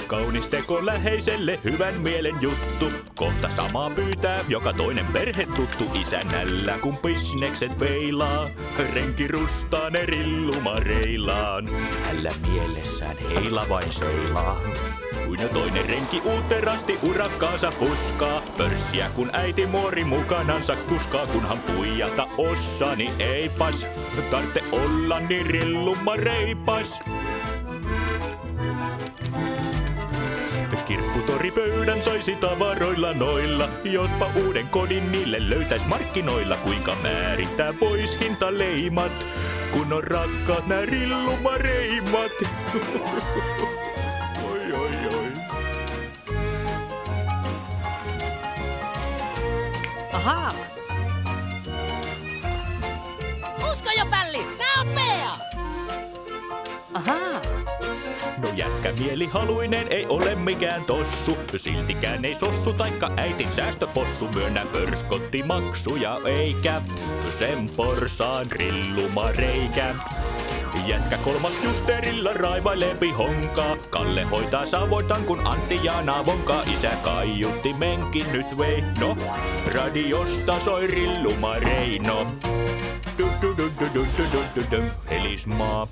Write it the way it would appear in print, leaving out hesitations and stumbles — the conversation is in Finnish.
Kaunis teko läheiselle, hyvän mielen juttu. Kohta samaa pyytää joka toinen perhetuttu isännällä, kun bisnekset feilaa. Renki rustaa ne rillumareilaan. Hällä mielessään heila vain seilaa. Kun jo toinen renki uuterasti urakkaansa fuskaa. Pörssiä kun äiti muori mukanansa kuskaa. Kunhan puijata osaa, niin eipäs tarvitse olla niin rillumareipas. Kirpputoripöydän saisi tavaroilla noilla. Jospa uuden kodin niille löytäis markkinoilla. Kuinka määrittää vois hintaleimat, kun on rakkaat nää rillumareimat. Oi, oi, oi. Ahaa! Usko jo, Pälli! Nää oot Bea! Ahaa! No jätkä mielihaluinen ei ole mikään tossu. Siltikään ei sossu taikka äitin säästöpossu. Myönnä pörskottimaksuja eikä sen porsaan rillumareikä. Jätkä kolmas justerilla raivailee pihonkaa. Kalle hoitaa savoitan kun Antti Jaana vonkaa. Isä kaiutti menkin nyt vei. No, radiosta soi rillumareino. Helismaa.